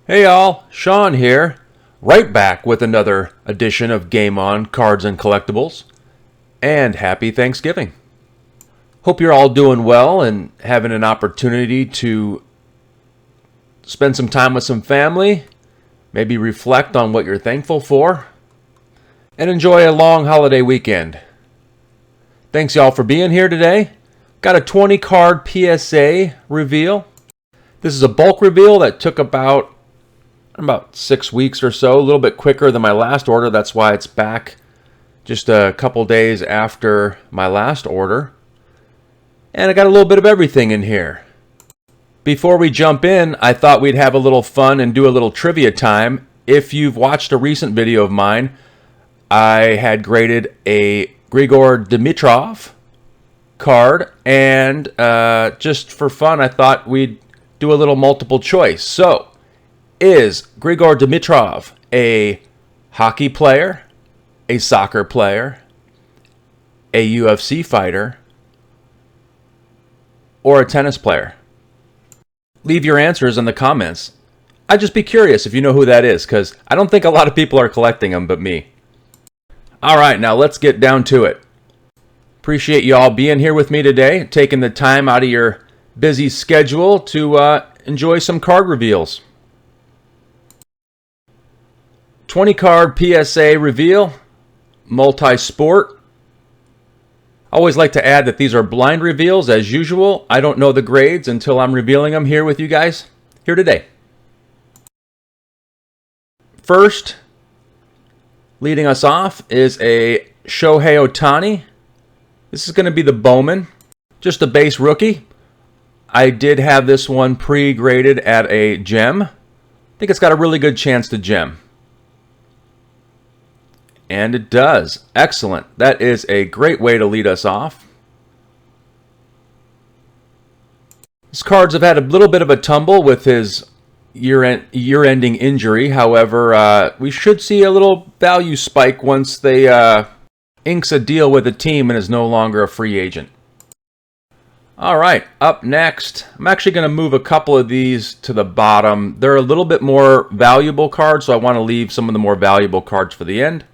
Hey all, Sean here, right back with another edition of Game On Cards and Collectibles, and happy Thanksgiving. Hope you're all doing well and having an opportunity to spend some time with some family, maybe reflect on what you're thankful for, and enjoy a long holiday weekend. Thanks y'all for being here today. Got a 20 card PSA reveal. This is a bulk reveal that took about 6 weeks or so, a little bit quicker than my last order. That's why it's back just a couple days after my last order. And I got a little bit of everything in here. Before we jump in, I thought we'd have a little fun and do a little trivia time. If you've watched a recent video of mine, I had graded a Grigor Dimitrov card, and just for fun, I thought we'd do a little multiple choice. So, is Grigor Dimitrov a hockey player, a soccer player, a UFC fighter, or a tennis player? Leave your answers in the comments. I'd just be curious if you know who that is, because I don't think a lot of people are collecting them but me. Alright, now let's get down to it. Appreciate you all being here with me today, taking the time out of your busy schedule to enjoy some card reveals. 20 card PSA reveal, multi-sport. I always like to add that these are blind reveals as usual. I don't know the grades until I'm revealing them here with you guys here today. First, leading us off is a Shohei Ohtani. This is going to be the Bowman, just a base rookie. I did have this one pre-graded at a gem. I think it's got a really good chance to gem. And it does. Excellent. That is a great way to lead us off. These cards have had a little bit of a tumble with his year-ending injury. However, we should see a little value spike once they inks a deal with a team and is no longer a free agent. All right, up next, I'm actually going to move a couple of these to the bottom. They're a little bit more valuable cards, so I want to leave some of the more valuable cards for the end.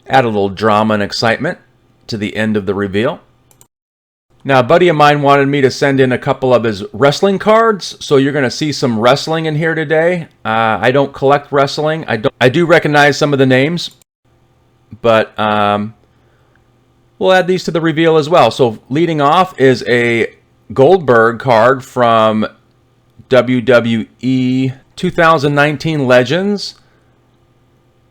Add a little drama and excitement to the end of the reveal. Now, a buddy of mine wanted me to send in a couple of his wrestling cards, so you're going to see some wrestling in here today. I don't collect wrestling. I do recognize some of the names, but we'll add these to the reveal as well. So leading off is a Goldberg card from WWE 2019 Legends.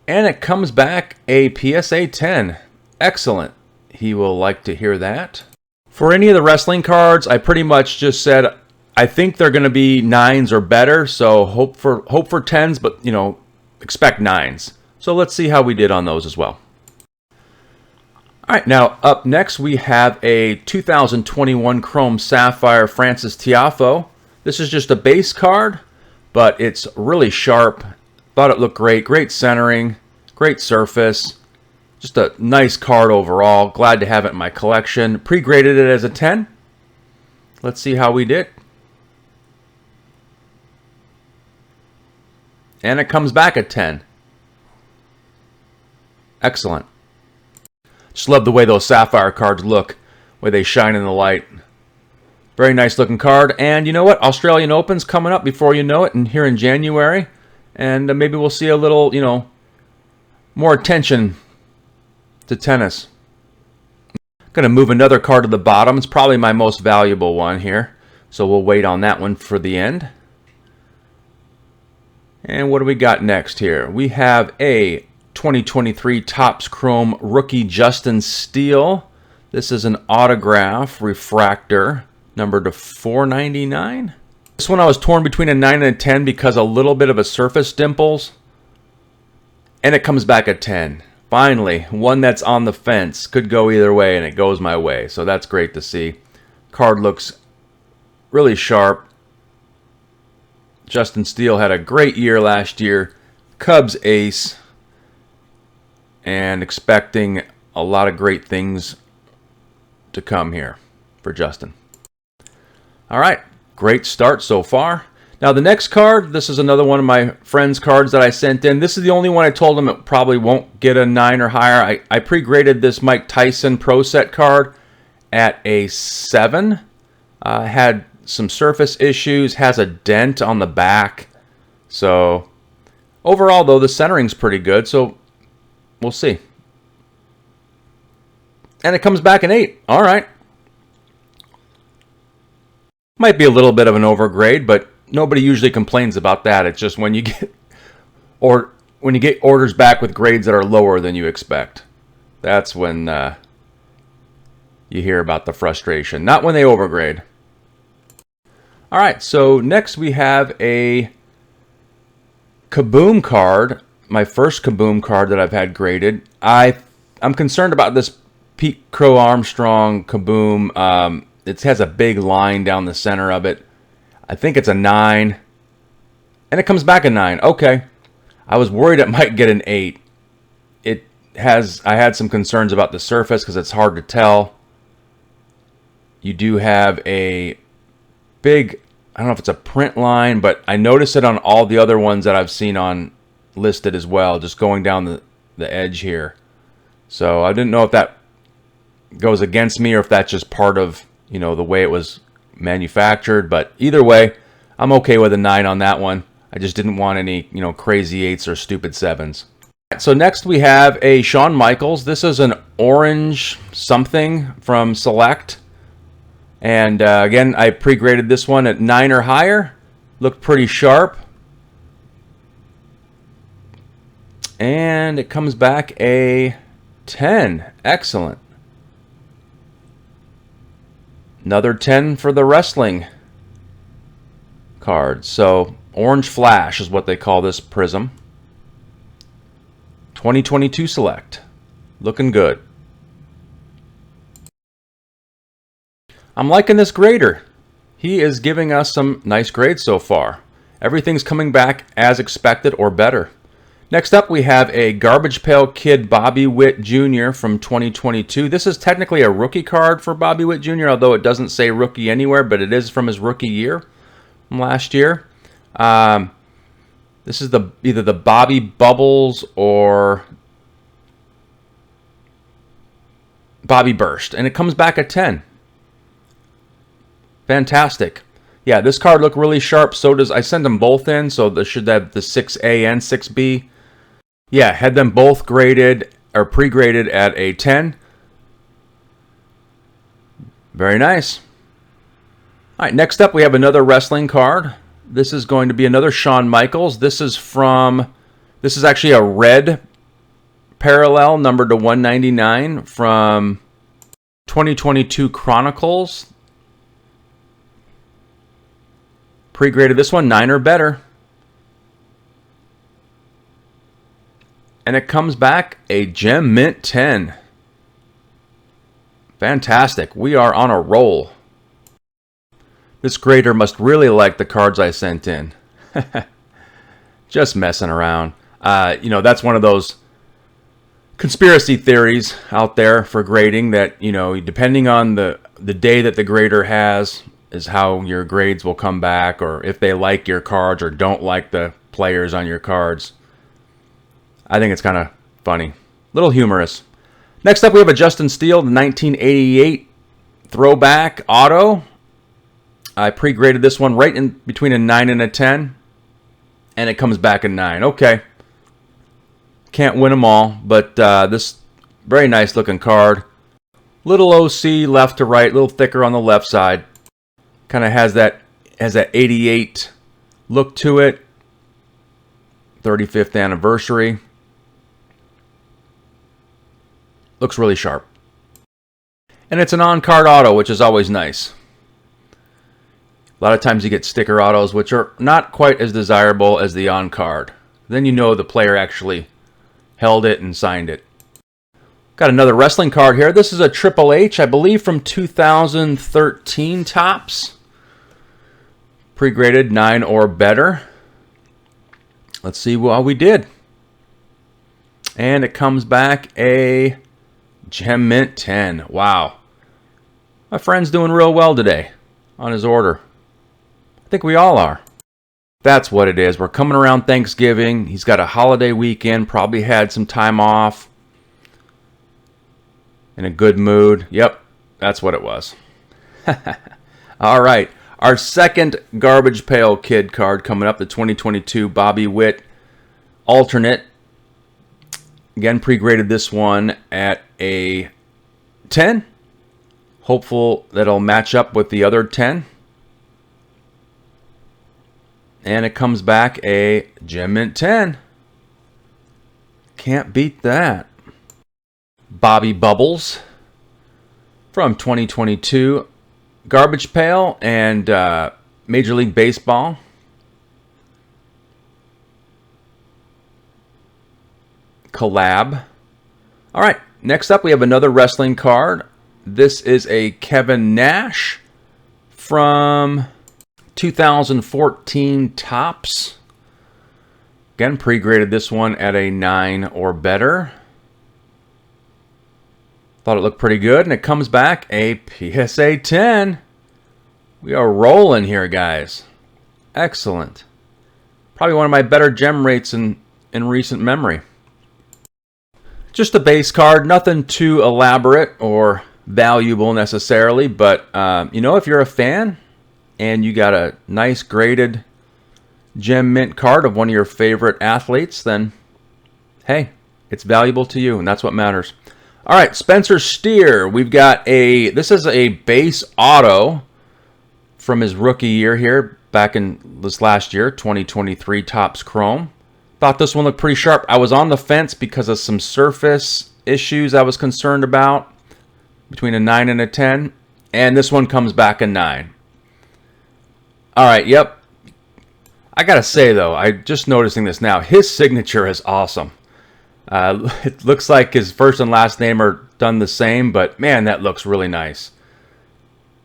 And it comes back a PSA 10. Excellent. He will like to hear that. For any of the wrestling cards, I pretty much just said I think they're going to be 9s or better. So hope for 10s, but expect 9s. So let's see how we did on those as well. All right, now up next we have a 2021 Chrome Sapphire Francis Tiafoe. This is just a base card, but it's really sharp. Thought it looked great. Great centering, great surface. Just a nice card overall. Glad to have it in my collection. Pre-graded it as a 10. Let's see how we did. And it comes back at 10. Excellent. Just love the way those Sapphire cards look, way they shine in the light. Very nice looking card. And you know what? Australian Open's coming up before you know it, and here in January. And maybe we'll see a little, more attention to tennis. Going to move another card to the bottom. It's probably my most valuable one here. So we'll wait on that one for the end. And what do we got next here? We have a 2023 Topps Chrome Rookie Justin Steele. This is an autograph refractor, numbered to $4.99. This one I was torn between a 9 and a 10 because a little bit of a surface dimples. And it comes back at 10. Finally, one that's on the fence. Could go either way, and it goes my way. So that's great to see. Card looks really sharp. Justin Steele had a great year last year. Cubs ace. And expecting a lot of great things to come here for Justin. All right, great start so far. Now the next card, this is another one of my friend's cards that I sent in. This is the only one I told him it probably won't get a 9 or higher. I pre-graded this Mike Tyson Pro Set card at a 7. Had some surface issues, has a dent on the back. So overall though, the centering's pretty good, so we'll see. And it comes back an 8. All right. Might be a little bit of an overgrade, but nobody usually complains about that. It's just when you get orders back with grades that are lower than you expect. That's when you hear about the frustration. Not when they overgrade. All right, so next we have a Kaboom card. My first Kaboom card that I've had graded. I'm concerned about this Pete Crow Armstrong Kaboom. It has a big line down the center of it. I think it's a 9. And it comes back a 9. Okay. I was worried it might get an 8. I had some concerns about the surface because it's hard to tell. You do have a big, I don't know if it's a print line, but I noticed it on all the other ones that I've seen on listed as well, just going down the edge here. So I didn't know if that goes against me or if that's just part of, you know, the way it was manufactured. But either way, I'm okay with a 9 on that one. I just didn't want any, you know, crazy 8s or stupid 7s. So next we have a Shawn Michaels. This is an orange something from Select. And again, I pre-graded this one at 9 or higher. Looked pretty sharp. And it comes back a 10. Excellent. Another 10 for the wrestling card. So Orange Flash is what they call this prism. 2022 Select. Looking good. I'm liking this grader. He is giving us some nice grades so far. Everything's coming back as expected or better. Next up, we have a Garbage Pail Kid Bobby Witt Jr. from 2022. This is technically a rookie card for Bobby Witt Jr., although it doesn't say rookie anywhere, but it is from his rookie year from last year. This is either the Bobby Bubbles or Bobby Burst, and it comes back at 10. Fantastic. Yeah, this card looked really sharp. So does, I sent them both in, so they should have the 6A and 6B. Yeah, had them both graded or pre-graded at a 10. Very nice. All right, next up we have another wrestling card. This is going to be another Shawn Michaels. This is actually a red parallel numbered to 199 from 2022 Chronicles. Pre-graded this one 9 or better. And it comes back a Gem Mint 10. Fantastic. We are on a roll. This grader must really like the cards I sent in. Just messing around. You know, that's one of those conspiracy theories out there for grading that, you know, depending on the day that the grader has is how your grades will come back, or if they like your cards or don't like the players on your cards. I think it's kind of funny. Little humorous. Next up, we have a Justin Steele, the 1988 throwback auto. I pre-graded this one right in between a 9 and a 10. And it comes back a 9. Okay. Can't win them all, but this very nice looking card. Little OC left to right, a little thicker on the left side. Kind of has that 88 look to it. 35th anniversary. Looks really sharp. And it's an on-card auto, which is always nice. A lot of times you get sticker autos, which are not quite as desirable as the on-card. Then you know the player actually held it and signed it. Got another wrestling card here. This is a Triple H, I believe from 2013 tops. Pre-graded 9 or better. Let's see how we did. And it comes back a Gem Mint 10. Wow. My friend's doing real well today on his order. I think we all are. That's what it is. We're coming around Thanksgiving. He's got a holiday weekend, probably had some time off. In a good mood. Yep, that's what it was. All right. Our second Garbage Pail Kid card coming up, the 2022 Bobby Witt alternate. Again, pre-graded this one at a 10. Hopeful that it'll match up with the other 10. And it comes back a Gem Mint 10. Can't beat that. Bobby Bubbles from 2022 Garbage Pail and Major League Baseball. Collab. All right, next up we have another wrestling card. This is a Kevin Nash from 2014 Topps. Again, pre-graded this one at a 9 or better. Thought it looked pretty good, and it comes back a PSA 10. We are rolling here, guys. Excellent. Probably one of my better gem rates in recent memory. Just a base card, nothing too elaborate or valuable necessarily, but you know, if you're a fan and you got a nice graded gem mint card of one of your favorite athletes, then hey, it's valuable to you, and that's what matters. All right, Spencer Steer. We've got this is a base auto from his rookie year here, back in this last year, 2023 Topps Chrome. Thought this one looked pretty sharp. I was on the fence because of some surface issues I was concerned about, between a 9 and a 10, and this one comes back a 9. All right, yep. I gotta say though, I'm just noticing this now. His signature is awesome. It looks like his first and last name are done the same, but man, that looks really nice.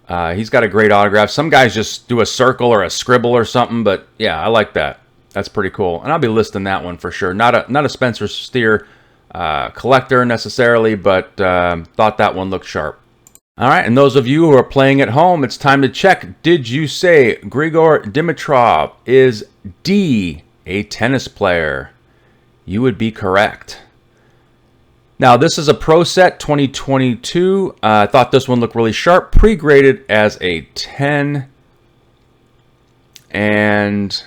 He's got a great autograph. Some guys just do a circle or a scribble or something, but yeah, I like that. That's pretty cool, and I'll be listing that one for sure. Not a Spencer Steer collector necessarily, but thought that one looked sharp. All right, and those of you who are playing at home, it's time to check. Did you say Grigor Dimitrov is D, a tennis player? You would be correct. Now, this is a Pro Set 2022. I thought this one looked really sharp. Pre-graded as a 10. And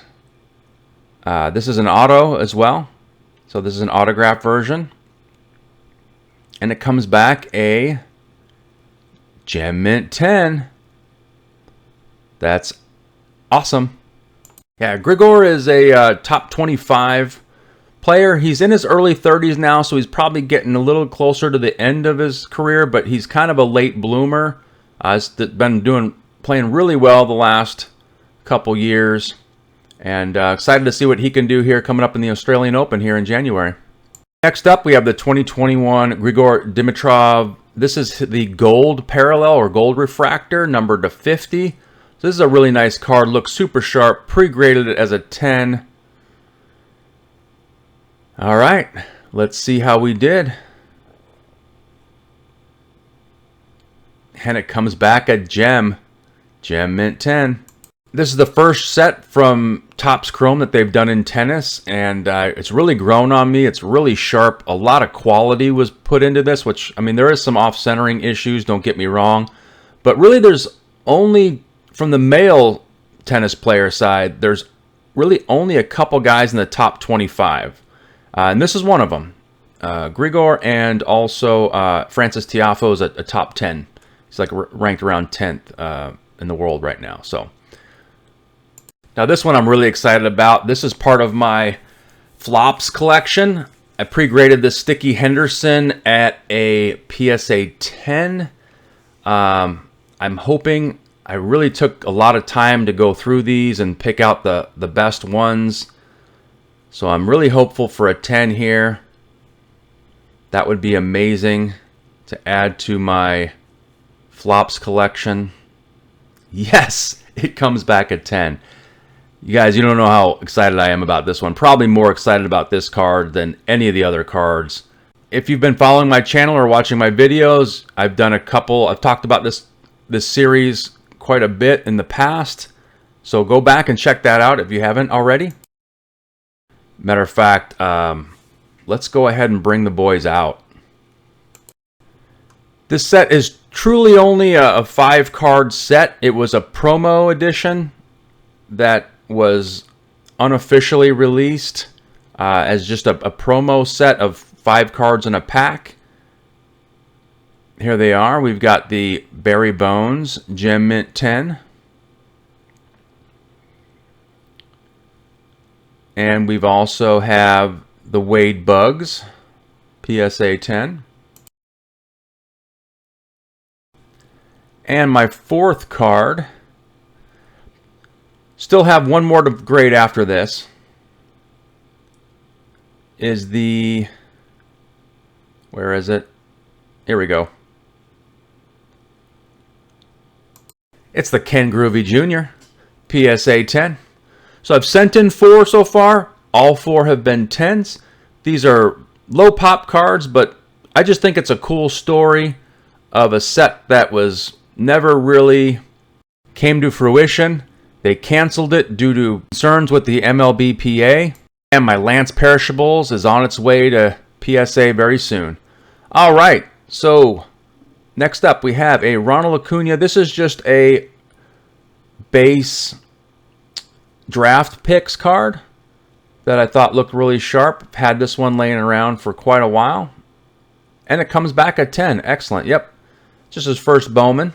this is an auto as well. So this is an autograph version. And it comes back a Gem Mint 10. That's awesome. Yeah, Grigor is a top 25 player. He's in his early 30s now, so he's probably getting a little closer to the end of his career, but he's kind of a late bloomer. He's been playing really well the last couple years, and excited to see what he can do here coming up in the Australian Open here in January. Next up, we have the 2021 Grigor Dimitrov. This is the gold parallel or gold refractor, numbered to 50. So this is a really nice card. Looks super sharp. Pre-graded it as a 10. All right, let's see how we did. And it comes back a Gem Mint 10. This is the first set from Topps Chrome that they've done in tennis, and it's really grown on me. It's really sharp. A lot of quality was put into this, which, I mean, there is some off-centering issues, don't get me wrong. But really, there's only, from the male tennis player side, there's really only a couple guys in the top 25. And this is one of them. Grigor, and also Francis Tiafoe is a top 10. He's like ranked around 10th in the world right now. So now this one I'm really excited about. This is part of my flops collection. I pre-graded this Sticky Henderson at a PSA 10. I'm hoping, I really took a lot of time to go through these and pick out the best ones. So I'm really hopeful for a 10 here. That would be amazing to add to my flops collection. Yes, it comes back at 10. You guys, you don't know how excited I am about this one. Probably more excited about this card than any of the other cards. If you've been following my channel or watching my videos, I've done a couple. I've talked about this series quite a bit in the past. So go back and check that out if you haven't already. Matter of fact, let's go ahead and bring the boys out. This set is truly only a 5-card set. It was a promo edition that was unofficially released as just a promo set of 5 cards in a pack. Here they are. We've got the Barry Bones Gem Mint 10. And we've also have the Wade Bugs PSA 10. And my 4th card. Still have one more to grade after this. Is the... Where is it? Here we go. It's the Ken Groovy Jr. PSA 10. So I've sent in 4 so far. All 4 have been 10s. These are low pop cards, but I just think it's a cool story of a set that was never really came to fruition. They canceled it due to concerns with the MLBPA. And my Lance Perishables is on its way to PSA very soon. All right, so next up we have a Ronald Acuna. This is just a base draft picks card that I thought looked really sharp. I've had this one laying around for quite a while. And it comes back at 10. Excellent. Yep. Just his first Bowman.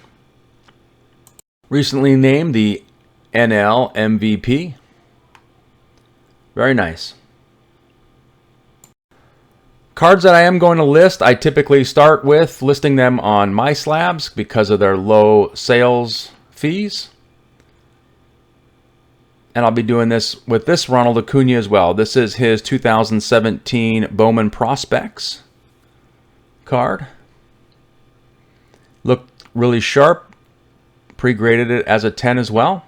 Recently named the NL MVP. Very nice. Cards that I am going to list, I typically start with listing them on my slabs because of their low sales fees. And I'll be doing this with this Ronald Acuna as well. This is his 2017 Bowman Prospects card. Looked really sharp. Pre-graded it as a 10 as well.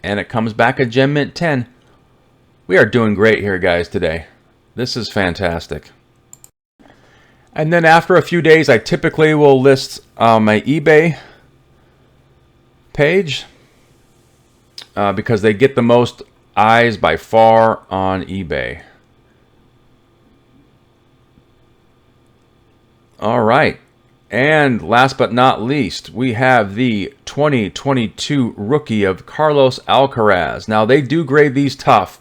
And it comes back a Gem Mint 10. We are doing great here, guys, today. This is fantastic. And then after a few days, I typically will list my eBay page because they get the most eyes by far on eBay. All right. And last but not least, we have the 2022 rookie of Carlos Alcaraz. Now, they do grade these tough.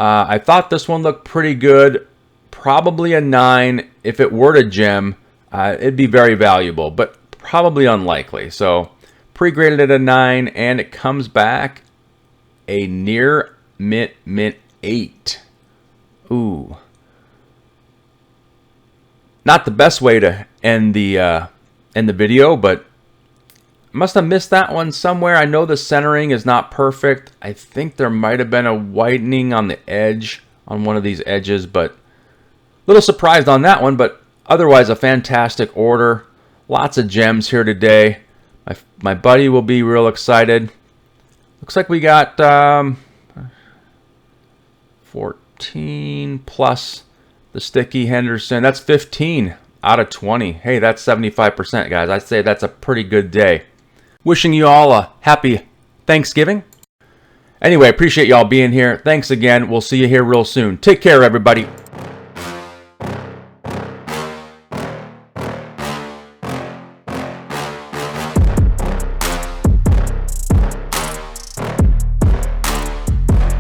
I thought this one looked pretty good. Probably a 9. If it were to gem, it'd be very valuable, but probably unlikely. So, pre-graded at a 9, and it comes back a near mint 8. Ooh. Not the best way to end the video, but must have missed that one somewhere. I know the centering is not perfect. I think there might have been a whitening on the edge on one of these edges, but a little surprised on that one. But otherwise, a fantastic order. Lots of gems here today. My buddy will be real excited. Looks like we got 14 plus the Sticky Henderson. That's 15 out of 20. Hey, that's 75%, guys. I'd say that's a pretty good day. Wishing you all a happy Thanksgiving. Anyway, appreciate y'all being here. Thanks again. We'll see you here real soon. Take care, everybody.